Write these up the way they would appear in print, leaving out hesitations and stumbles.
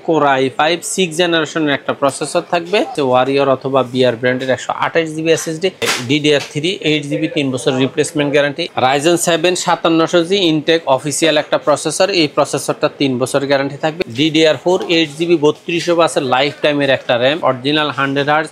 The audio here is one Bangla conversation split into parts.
কোর i5 6 জেনারেশনের একটা প্রসেসর থাকবে, ওয়ারিয়র অথবা বিআর ব্র্যান্ডের 128GB SSD, DDR3 8GB 3 বছর রিপ্লেসমেন্ট গ্যারান্টি, Ryzen 7 5700G ইনটেক অফিসিয়াল একটা প্রসেসর। এই প্রসেসরটা 3 বছর গ্যারান্টি থাকবে। DDR4 8GB 3200 বাসের লাইফ টাইমের একটা RAM, original 100Hz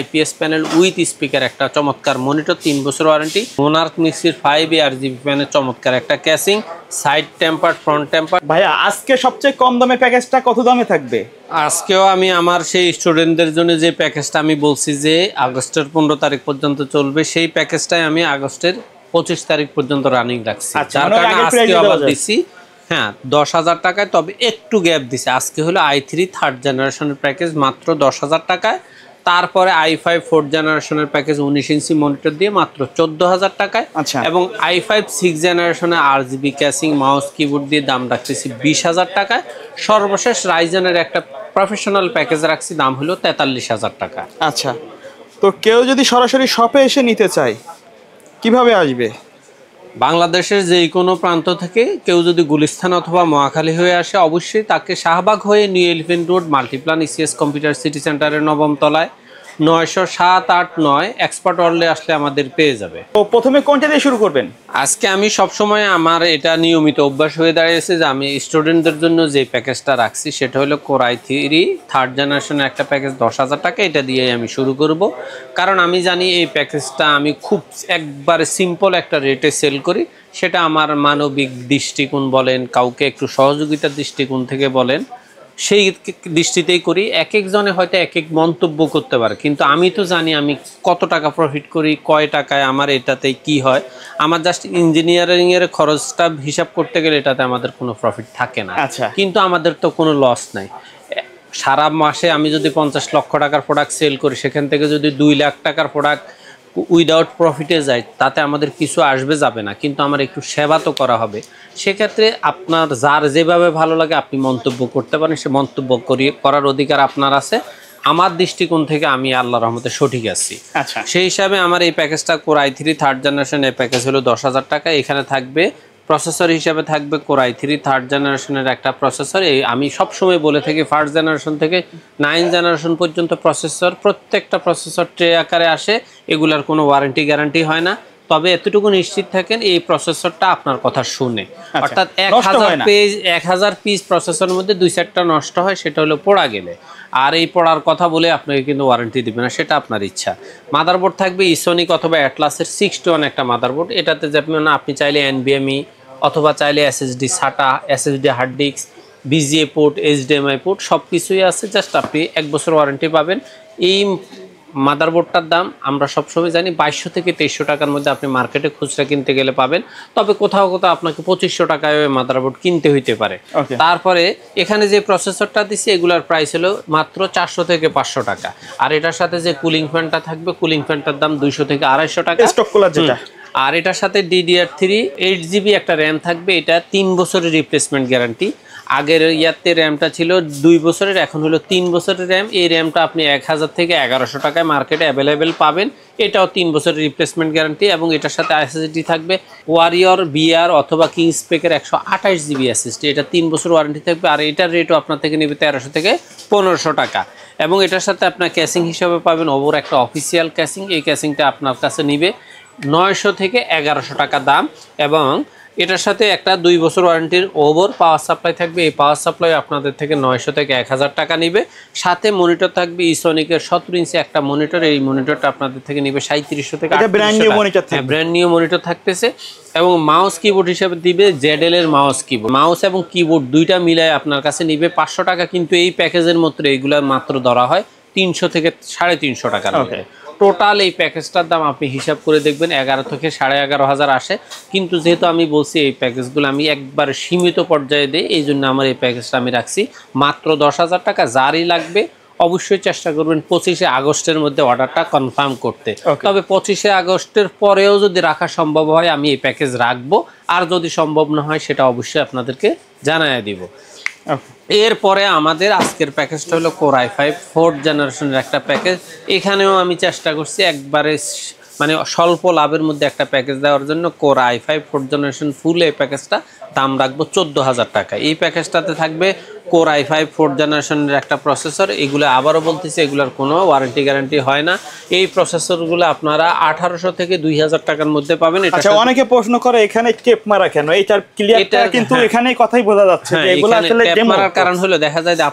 IPS panel with speaker, একটা চমৎকার মনিটর, 3 বছর ওয়ারেন্টি, মোনার্ক মিক্সির 5 RGB প্যানেল, চমৎকার একটা casing, side temper, front temper. ভাইয়া আজকে সবচেয়ে কম দামে প্যাকেজটা কত দামে থাকবে? আজকেও আমি আমার সেই স্টুডেন্টদের জন্য যে প্যাকেজটা আমি বলছি যে আগস্টের 15 তারিখ পর্যন্ত চলবে, সেই প্যাকেজটাই আমি আগস্টের 25 তারিখ পর্যন্ত রানিং রাখছি। যার কারণে আজকে আবার দিছি 10,000 টাকায়, তবে একটু গ্যাপ দিছে। আজকে হলো i3 থার্ড জেনারেশনের প্যাকেজ মাত্র 10,000 টাকায়, তারপরে i5 4th জেনারেশনের প্যাকেজ 19 ইঞ্চি মনিটর দিয়ে মাত্র 14,000 টাকায়, এবং i5 6 জেনারেশনের RGB ক্যাসিং মাউস কিবোর্ড দিয়ে দাম রাখতেছি 20,000 টাকায়। সর্বশেষ রাইজেনের একটা প্রফেশনাল প্যাকেজ রাখছি, দাম হলো 43,000 টাকা। আচ্ছা, তো কেউ যদি সরাসরি শপে এসে নিতে চায় কিভাবে আসবে? বাংলাদেশের যে কোনো প্রান্ত থেকে কেউ যদি গুলিস্তান অথবা মহাখালী হয়ে আসে, অবশ্যই তাকে শাহবাগ হয়ে new elephant road Multiplan ECS computer city সেন্টারের 9ম তলায় 90789 এক্সপার্ট ওয়ার্ল্ডে আসলে আমাদের পেয়ে যাবে। তো প্রথমে কোনটা দিয়ে শুরু করবেন? আজকে আমি সবসময় আমার এটা নিয়মিত অভ্যাস হয়ে দাঁড়িয়েছে যে আমি স্টুডেন্টদের জন্য যে প্যাকেজটা রাখছি সেটা হলো কোর i3 থার্ড জেনারেশনের একটা প্যাকেজ 10,000 টাকা, এটা দিয়ে আমি শুরু করব। কারণ আমি জানি এই প্যাকেজটা আমি খুব একবারে সিম্পল একটা রেটে সেল করি, সেটা আমার মানবিক দৃষ্টিকোণ বলেন, কাউকে একটু সহযোগিতার দৃষ্টিকোণ থেকে বলেন, সেই দৃষ্টিতেই করি। এক একজনে হয়তো এক এক মন্তব্য করতে পারে, কিন্তু আমি তো জানি আমি কত টাকা প্রফিট করি, কয় টাকায় আমার এটাতে কি হয়। আমার জাস্ট ইঞ্জিনিয়ারিংয়ের খরচটা হিসাব করতে গেলে এটাতে আমাদের কোনো প্রফিট থাকে না, কিন্তু আমাদের তো কোনো লস নাই। সারা মাসে আমি যদি 50 লক্ষ টাকার প্রোডাক্ট সেল করি, সেখান থেকে যদি 2 লাখ টাকার প্রোডাক্ট উইদাউট প্রফিটে যায়, তাতে আমাদের কিছু আসবে যাবে না, কিন্তু আমার একটু সেবা তো করা হবে। সেক্ষেত্রে আপনার যার যেভাবে ভালো লাগে আপনি মন্তব্য করতে পারেন, সে মন্তব্য করার অধিকার আপনার আছে। আমার দৃষ্টিকোণ থেকে আমি আল্লাহর রহমতে সঠিক আছি। আচ্ছা, সেই হিসাবে আমার এই প্যাকেজটা কোর i3 থার্ড জেনারেশন, এই প্যাকেজ হলো 10,000 টাকা। এখানে থাকবে প্রসেসর হিসাবে থাকবে কোর i3 থার্ড জেনারেশনের একটা প্রসেসর। এই আমি সবসময় বলে থাকি ফার্স্ট জেনারেশন থেকে 9 জেনারেশন পর্যন্ত প্রসেসর, প্রত্যেকটা প্রসেসর ট্রে আকারে আসে, এগুলার কোনো ওয়ারেন্টি গ্যারান্টি হয় না। তবে এতটুকু নিশ্চিত থাকেন এই প্রসেসরটা আপনার কথা শুনে, অর্থাৎ 1000 পিস প্রসেসরের মধ্যে 2-4টা নষ্ট হয়, সেটা হলো পোড়া গেলে, আর এই পড়ার কথা বলে আপনাকে কিন্তু ওয়ারেন্টি দিবে না, সেটা আপনার ইচ্ছা। মাদারবোর্ড থাকবে ইসোনিক অথবা অ্যাটলাসের 6-1 একটা মাদারবোর্ড। এটাতে যেমন আপনি চাইলে NVMe অথবা চাইলে SSD SATA, SSD hard disk, BGA port, HDMI port সব কিছুই আছে। জাস্ট আপনি 1 বছর ওয়ারেন্টি পাবেন। এই মাদারবোর্ডটার দাম আমরা সবসময় জানি 2200 থেকে 2300 টাকার মধ্যে আপনি মার্কেটে খুচরা কিনতে গেলে পাবেন, তবে কোথাও কোথাও আপনাকে 2500 টাকায় মাদারবোর্ড কিনতে হইতে পারে। তারপরে এখানে যে প্রসেসরটা দিছি এগুলার প্রাইস হলো মাত্র 400 থেকে 500 টাকা, আর এটার সাথে যে কুলিং ফ্যানটা থাকবে, কুলিং ফ্যানটার দাম 200 থেকে 250 টাকা স্টক কুলার যেটা। আর এটার সাথে DDR3 8GB একটা র্যাম থাকবে, এটা 3 বছরের রিপ্লেসমেন্ট গ্যারান্টি। আগের ইয়াতে র্যামটা ছিল 2 বছরের, এখন হলো 3 বছরের র্যাম। এই র্যামটা আপনি 1000 থেকে 1100 টাকায় মার্কেটে অ্যাভেলেবেল পাবেন, এটাও 3 বছরের রিপ্লেসমেন্ট গ্যারান্টি। এবং এটার সাথে SSD থাকবে ওয়ারিয়র বিআর অথবা কিংস্পেকের 128GB SSD, এটা 3 বছর ওয়ারেন্টি থাকবে। আর এটার রেটও আপনার থেকে নেবে 1300 থেকে 1500 টাকা। এবং এটার সাথে আপনার ক্যাসিং হিসাবে পাবেন ওভর একটা অফিসিয়াল ক্যাসিং, এই ক্যাসিংটা আপনার কাছে নিবে 900 থেকে 1100 টাকা দাম। এবং এটার সাথে একটা 2 বছর ওয়ারেন্টির ওভার পাওয়ার সাপ্লাই থাকবে, এই পাওয়ার সাপ্লাই আপনাদের থেকে 900 থেকে 1000 টাকা নিবে। সাথে মনিটর থাকবে ইসোনিকের 17 ইঞ্চি একটা মনিটর, এই মনিটরটা আপনাদের থেকে নিবে 3700 থেকে 800 টাকা, ব্র্যান্ড নিউ মনিটর থাকতেছে। এবং মাউস কিবোর্ড হিসেবে দিবে ZL এর মাউস কিবোর্ড, মাউস এবং কিবোর্ড দুইটা মিলায় আপনার কাছে নিবে 500 টাকা, কিন্তু এই প্যাকেজের মধ্যে এইগুলার মাত্র ধরা হয় 300 থেকে 350 টাকার মধ্যে। টোটাল এই প্যাকেজটার দাম আপনি হিসাব করে দেখবেন 11 থেকে 11,500 আসে। কিন্তু যেহেতু আমি বলছি এই প্যাকেজগুলো আমি একবার সীমিত পর্যায়ে দিই, এই জন্য আমার এই প্যাকেজটা আমি রাখছি মাত্র 10,000 টাকা। যারই লাগবে অবশ্যই চেষ্টা করবেন 25শে আগস্টের মধ্যে অর্ডারটা কনফার্ম করতে। তবে 25শে আগস্টের পরেও যদি রাখা সম্ভব হয় আমি এই প্যাকেজ রাখবো, আর যদি সম্ভব না হয় সেটা অবশ্যই আপনাদেরকে জানায় দিব। এরপরে আমাদের আজকের প্যাকেজটা হলো কোর i5 4th জেনারেশনের একটা প্যাকেজ। এখানেও আমি চেষ্টা করছি একবারে মানে স্বল্প লাভের মধ্যে একটা প্যাকেজ দেওয়ার জন্য। কোর i5 4th জেনারেশন ফুল এই প্যাকেজটা দাম রাখবো 14,000 টাকা। এই প্যাকেজটাতে থাকবে কোর i5 4th জেনারেশনের একটা প্রসেসর। এগুলো আবারও বলতেছি, এগুলোর কোনো ওয়ারেন্টি গ্যারান্টি হয় না। এই প্রসেসরগুলো আপনারা 1800 থেকে 2000 টাকার মধ্যে পাবেন। আচ্ছা, অনেকে প্রশ্ন করে এখানে টেপ মারা কেন, এইটার ক্লিয়ারটা কিন্তু এখানেই কথাই বোঝা যাচ্ছে যে এগুলো আসলে টেপ মারার কারণ হলো দেখা যায় যে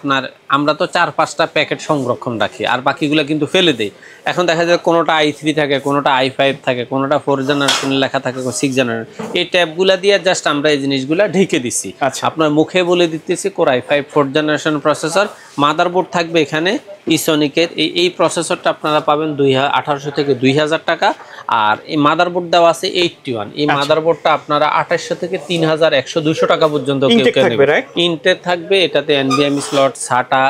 আমরা তো 4-5টা প্যাকেট সংরক্ষণ রাখি আর বাকিগুলো কিন্তু ফেলে দেই। এখন দেখা যায় কোনোটা i3 থাকে, কোনোটা i5 থাকে, কোনোটা 4 জেনারেশনের লেখা থাকে, 6 জেনারেশন। এই ট্যাবগুলা দিয়ে জাস্ট আমরা এই জিনিসগুলা ঢেকে দিছি। আপনার মুখে বলে দিতেছি core i5 4th generation processor. Motherboard থাকবে এখানে ইসোনিকের। এই প্রসেসরটা আপনারা পাবেন 1800 থেকে 2000 টাকা। আর এই মাদারবোর্ড দেওয়া আছে 81। এই মাদারবোর্ডটা আপনারা 2800 থেকে 3100 200 টাকা পর্যন্ত কেউ নেবে। ইনটেক থাকবে, এটাতে এনভিএমই স্লট, সাটা,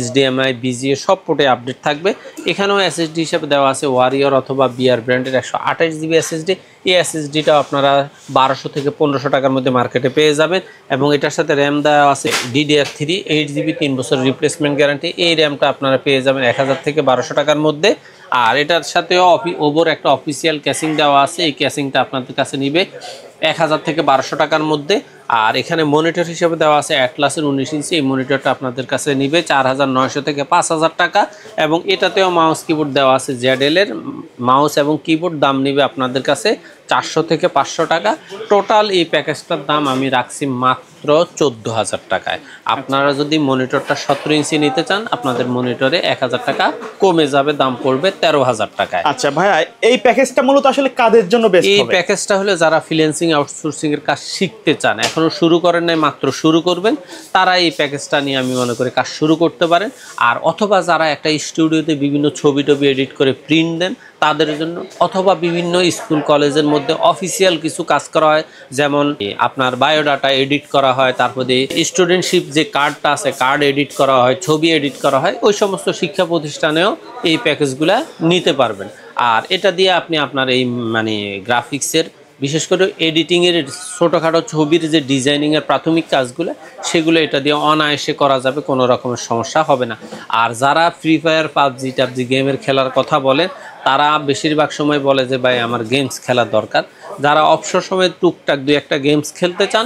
HDMI, BGA সব পোর্টে আপডেট থাকবে। এখানেও SSD হিসেবে দেওয়া আছে ওয়ারিয়র অথবা বিআর ব্র্যান্ডের 128 GB SSD। এই SSDটাও আপনারা 1200 থেকে 1500 টাকার মধ্যে মার্কেটে পেয়ে যাবেন। এবং এটার সাথে র্যাম দেওয়া আছে DDR3 8 GB 3 বছর রিপ্লেসমেন্ট গ্যারান্টি। এই র্যামটা আপনারা পেয়ে যাবেন 1000 থেকে 1200 টাকার মধ্যে। আর এটার সাথেও ওভর একটা অফিসিয়াল ক্যাসিং দেওয়া আছে। এই ক্যাসিংটা আপনাদের কাছে নিবে 1000 থেকে 1200 টাকার মধ্যে। আর এখানে মনিটর হিসেবে দেওয়া আছে অ্যাটলাসের 19 ইঞ্চি। এই মনিটরটা আপনাদের কাছে নিবে 4900 থেকে 5000 টাকা। এবং এটাতেও মাউস কিবোর্ড দেওয়া আছে ZL এর মাউস এবং কিবোর্ড, দাম নিবে আপনাদের কাছে 400 থেকে 500 টাকা। টোটাল এই প্যাকেজটার দাম আমি রাখছি মাত্র 14,000 টাকায়। আপনারা যদি মনিটরটা 17 ইঞ্চি নিতে চান, আপনাদের মনিটরে 1000 টাকা কমে যাবে, দাম পড়বে 13,000 টাকায়। আচ্ছা ভাইয়া, এই প্যাকেজটা মূলত আসলে কাদের জন্য বেস্ট হবে? এই প্যাকেজটা হলো যারা ফ্রিল্যান্সিং আউটসোর্সিং এর কাজ শিখতে চান, এখনো শুরু করেন নাই, মাত্র শুরু করবেন, তারা এই প্যাকেজটা নিয়ে আমি মনে করি কাজ শুরু করতে পারেন। আর অথবা যারা একটা স্টুডিওতে বিভিন্ন ছবি টবি এডিট করে প্রিন্ট দেন তাদের জন্য, অথবা বিভিন্ন স্কুল কলেজের মধ্যে অফিসিয়াল কিছু কাজ করা হয়, যেমন আপনার বায়োডাটা এডিট করা হয়, তারপরে স্টুডেন্টশিপ যে কার্ডটা আছে কার্ড এডিট করা হয়, ছবি এডিট করা হয়, ওই সমস্ত শিক্ষা প্রতিষ্ঠানেও এই প্যাকেজগুলা নিতে পারবেন। আর এটা দিয়ে আপনি আপনার এই মানে গ্রাফিক্সের, বিশেষ করে এডিটিংয়ের ছোটোখাটো ছবির যে ডিজাইনিংয়ের প্রাথমিক কাজগুলো, সেগুলো এটা দিয়ে অনায়াসে করা যাবে, কোনো রকমের সমস্যা হবে না। আর যারা ফ্রি ফায়ার, পাবজি গেমের খেলার কথা বলে, তারা বেশিরভাগ সময় বলে যে ভাই আমার গেমস খেলার দরকার। যারা অবসর সময়ে টুকটাক 2-1টা গেমস খেলতে চান,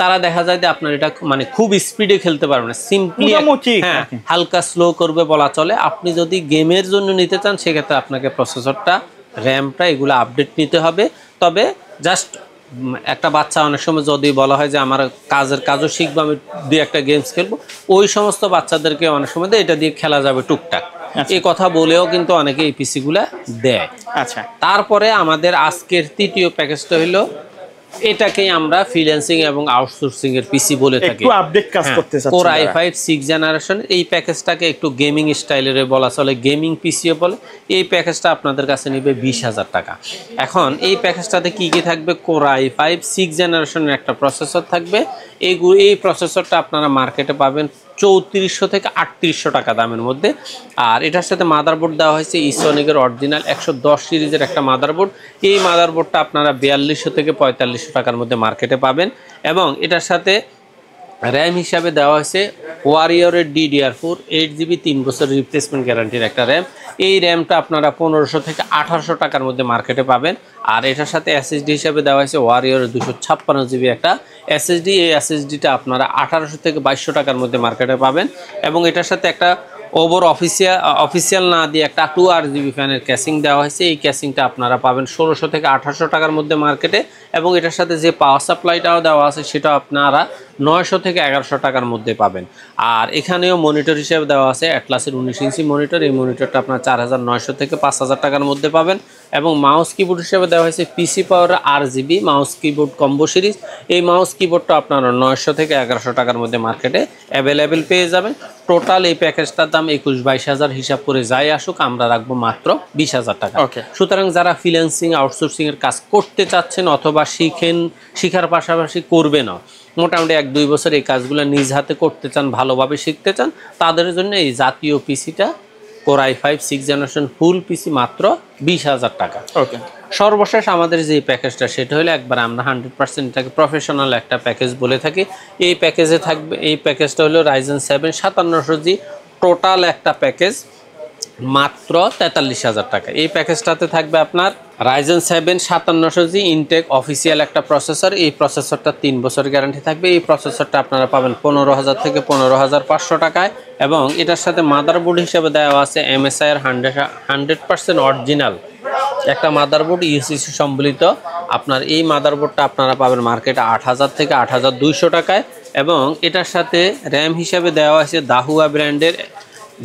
তারা দেখা যায় যে আপনার এটা মানে খুব স্পিডে খেলতে পারবেন না, সিম্পলি হ্যাঁ হালকা স্লো করবে বলা চলে। আপনি যদি গেমের জন্য নিতে চান, সেক্ষেত্রে আপনাকে প্রসেসরটা, র্যামটা এগুলো আপডেট নিতে হবে। তবে জাস্ট একটা বাচ্চা অনেক সময় যদি বলা হয় যে আমার কাজও শিখবো, আমি 2-1টা গেমস খেলবো, ওই সমস্ত বাচ্চাদেরকে অনেক সময় এটা দিয়ে খেলা যাবে টুকটাক, এই কথা বলেও কিন্তু অনেকে এই পিসিগুলা দেয়। আচ্ছা, তারপরে আমাদের আজকের তৃতীয় প্যাকেজটা হলো, এটাকেই আমরা ফ্রিল্যান্সিং এবং আউটসোর্সিং এর পিসি বলে থাকি। একটু আপডেট কাজ করতে চাচ্ছেন কোর i5 6 জেনারেশন। এই প্যাকেজটাকে একটু গেমিং স্টাইলের বলা চলে, গেমিং পিসিও বলে। এই প্যাকেজটা আপনাদের কাছে নিবে 20,000 টাকা। এখন এই প্যাকেজটাতে কি কি থাকবে? কোর i5 6 জেনারেশনের একটা প্রসেসর থাকবে। এই প্রসেসরটা আপনারা মার্কেটে পাবেন 3400 থেকে 3800 টাকা দামের মধ্যে। আর এটার সাথে মাদারবোর্ড দেওয়া হয়েছে ইসোনিকের অরিজিনাল 110 সিরিজের একটা মাদারবোর্ড। এই মাদারবোর্ডটা আপনারা 4200 থেকে 4500 টাকার মধ্যে মার্কেটে পাবেন। এবং এটার সাথে র্যাম হিসাবে দেওয়া হয়েছে ওয়ারিয়রের DDR4 8 GB 3 বছর রিপ্লেসমেন্ট গ্যারান্টির একটা র্যাম। এই র্যামটা আপনারা 1500 থেকে 1800 টাকার মধ্যে মার্কেটে পাবেন। আর এটার সাথে SSD হিসাবে দেওয়া হয়েছে ওয়ারিয়রের 256 GB একটা SSD। এই SSDটা আপনারা 1800 থেকে 2200 টাকার মধ্যে মার্কেটে পাবেন। এবং এটার সাথে একটা ওভার অফিসিয়াল না দিয়ে একটা 2RGB ফ্যানের ক্যাসিং দেওয়া হয়েছে। এই ক্যাসিংটা আপনারা পাবেন 1600 থেকে 1800 টাকার মধ্যে মার্কেটে। এবং এটার সাথে যে পাওয়ার সাপ্লাইটাও দেওয়া আছে, সেটা আপনারা 900 থেকে 1100 টাকার মধ্যে পাবেন। আর এখানেও মনিটর হিসেবে দেওয়া আছে অ্যাটলাসের 19 ইঞ্চি মনিটর। এই মনিটরটা আপনার 4900 থেকে 5000 টাকার মধ্যে পাবেন। এবং মাউস কিবোর্ড হিসেবে দেওয়া হয়েছে পিসি পাওয়ার RGB mouse keyboard combo series. এই মাউস কিবোর্ডটা আপনারা 900 থেকে 1100 টাকার মধ্যে মার্কেটে অ্যাভেলেবেল পেয়ে যাবেন। টোটাল এই প্যাকেজটার দাম 21-22 হিসাব করে যাই আসুক, আমরা রাখবো মাত্র 20,000 টাকা। সুতরাং যারা ফ্রিল্যান্সিং আউটসোর্সিং এর কাজ করতে চাচ্ছেন, অথবা শিখার পাশাপাশি করবেন, মোটামুটি 1-2 বছর এই কাজগুলো নিজ হাতে করতে চান, ভালোভাবে শিখতে চান, তাদের জন্য এই জাতীয় পিসিটা কোর i5 6 জেনারেশন ফুল পিসি মাত্র 20,000 টাকা। সর্বশেষ আমাদের যে প্যাকেজটা, সেটা হলো একবার আমরা 100% এটাকে প্রফেশনাল একটা প্যাকেজ বলে থাকি। এই প্যাকেজে থাকবে, এই প্যাকেজটা হলো Ryzen 7 5700G টোটাল একটা প্যাকেজ মাত্র 43,000 টাকা। এই প্যাকেজটাতে থাকবে আপনার Ryzen 7 5700G ইনটেক অফিসিয়াল একটা প্রসেসর। এই প্রসেসরটা 3 বছর গ্যারান্টি থাকবে। এই প্রসেসরটা আপনারা পাবেন 15,000 থেকে 15,500 টাকায় এবং এটার সাথে মাদারবোর্ড হিসেবে দেওয়া আছে MSI এর 100% অরিজিনাল একটা মাদারবোর্ড ইউএসএসডি সম্বলিত। আপনার এই মাদারবোর্ডটা আপনারা পাবেন মার্কেটে 8,000 থেকে 8,200 টাকায় এবং এটার সাথে র্যাম হিসেবে দেওয়া আছে দাহুয়া ব্র্যান্ডের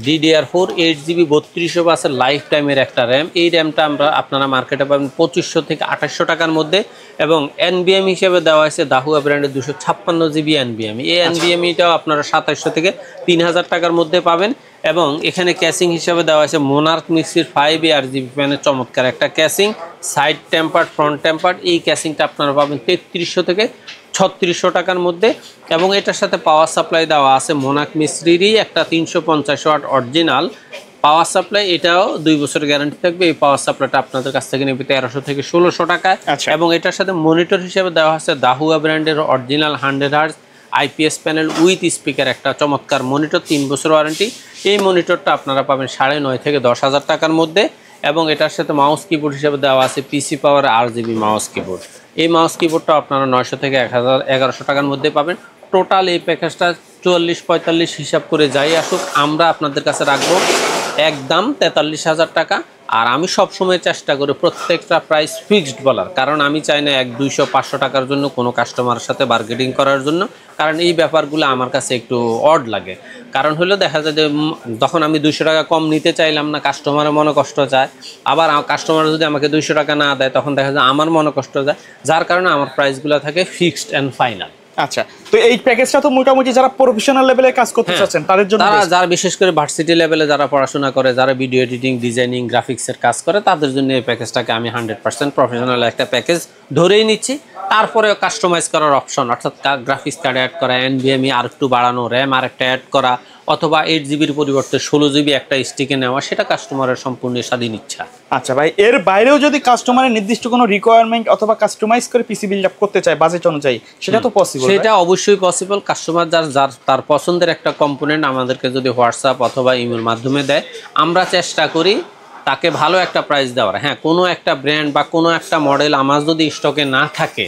DDR4 8GB 3200 বাসের লাইফ টাইমের একটা র্যাম। এই র্যামটা আপনারা মার্কেটে পাবেন 2500 থেকে 2800 টাকার মধ্যে এবং NVMe হিসেবে দেওয়া আছে দাহুয়া ব্র্যান্ডের 256GB NVMe। এই NVMeটাও আপনারা 2700 থেকে 3000 টাকার মধ্যে পাবেন এবং এখানে ক্যাসিং হিসেবে দেওয়া আছে মোনার্ক মিক্সির 5 RGB ফ্যানের চমৎকার একটা casing, side tempered front tempered. এই ক্যাসিংটা আপনারা পাবেন 3300 থেকে 3600 টাকার মধ্যে এবং এটার সাথে পাওয়ার সাপ্লাই দেওয়া আছে মোনার্ক মিস্ত্রিরই একটা 350 ওয়াট অরিজিনাল পাওয়ার সাপ্লাই। এটাও 2 বছর গ্যারান্টি থাকবে। এই পাওয়ার সাপ্লাইটা আপনাদের কাছ থেকে নেবে 1300 থেকে 1600 টাকায় এবং এটার সাথে মনিটর হিসেবে দেওয়া আছে দাহুয়া ব্র্যান্ডের original 100 hertz IPS panel with speaker একটা চমৎকার মনিটর, 3 বছর ওয়ারেন্টি। এই মনিটরটা আপনারা পাবেন 9.5 থেকে 10,000 টাকার মধ্যে এবং এটার সাথে মাউস কিবোর্ড হিসেবে দেওয়া আছে পিসি পাওয়ার RGB মাউস কিবোর্ড। এই মাউস কিবোর্ডটা আপনারা 900 থেকে 1100 টাকার মধ্যে পাবেন। টোটাল এই প্যাকেজটা 44-45 হিসাব করে যাই আসুক আমরা আপনাদের কাছে রাখবো একদম 43,000 টাকা। আর আমি সবসময় চেষ্টা করি প্রত্যেকটা প্রাইস ফিক্সড বলার, কারণ আমি চাই না 100-200-500 টাকার জন্য কোনো কাস্টমারের সাথে বার্গেনিং করার জন্য, কারণ এই ব্যাপারগুলো আমার কাছে একটু অড লাগে। কারণ হলো দেখা যায় যে যখন আমি 200 টাকা কম নিতে চাইলাম না, কাস্টমারের মনে কষ্ট যায়, আবার কাস্টমার যদি আমাকে 200 টাকা না দেয় তখন দেখা যায় আমার মনে কষ্ট যায়, যার কারণে আমার প্রাইসগুলো থাকে ফিক্সড অ্যান্ড ফাইনাল। আচ্ছা, তো এই প্যাকেজটা তো মোটামুটি যারা প্রফেশনাল লেভেলে কাজ করতে চাচ্ছেন তাদের জন্য, যারা বিশেষ করে ভার্সিটি লেভেলে যারা পড়াশোনা করে, যারা ভিডিও এডিটিং ডিজাইনিং গ্রাফিক্সের কাজ করে, তাদের জন্য এই প্যাকেজটাকে আমি 100% প্রফেশনাল একটা প্যাকেজ ধরেই নিচ্ছি। তারপরেও কাস্টমাইজ করার অপশন, অর্থাৎ গ্রাফিক্স কার্ড অ্যাড করা, NVMe আর একটু বাড়ানো, র্যাম আর একটা অ্যাড করা, অথবা 8GBর পরিবর্তে 16GB একটা স্টিকে নেওয়া, সেটা কাস্টমারের সম্পূর্ণ স্বাধীন ইচ্ছা। আচ্ছা ভাই, এর বাইরেও যদি কাস্টমারের নির্দিষ্ট কোনো রিকোয়ারমেন্ট অথবা কাস্টমাইজ করে পিসি বিল্ড আপ করতে চায় বাজেট অনুযায়ী, সেটা তো পসিবল? সেটা অবশ্যই পসিবল। কাস্টমার যার তার পছন্দের একটা কম্পোনেন্ট আমাদেরকে যদি হোয়াটসঅ্যাপ অথবা ইমেল মাধ্যমে দেয়, আমরা চেষ্টা করি তাকে ভালো একটা প্রাইস দেওয়ার। হ্যাঁ, কোনো একটা ব্র্যান্ড বা কোনো একটা মডেল আমার যদি স্টকে না থাকে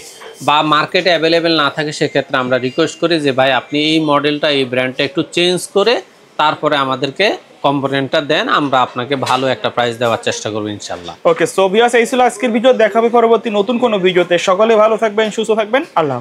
বা মার্কেটে অ্যাভেলেবেল না থাকে, সেক্ষেত্রে আমরা রিকোয়েস্ট করি যে ভাই আপনি এই মডেলটা এই ব্র্যান্ডটা একটু চেঞ্জ করে তারপরে আমাদেরকে কম্পোনেন্টটা দেন, আমরা আপনাকে ভালো একটা প্রাইস দেওয়ার চেষ্টা করবো ইনশাল্লাহ। ওকে, সো ভিউয়ার্স, এই ছিল আজকের ভিডিও। দেখাবে পরবর্তী নতুন কোনো ভিডিওতে। সকলে ভালো থাকবেন, সুস্থ থাকবেন। আল্লাহ।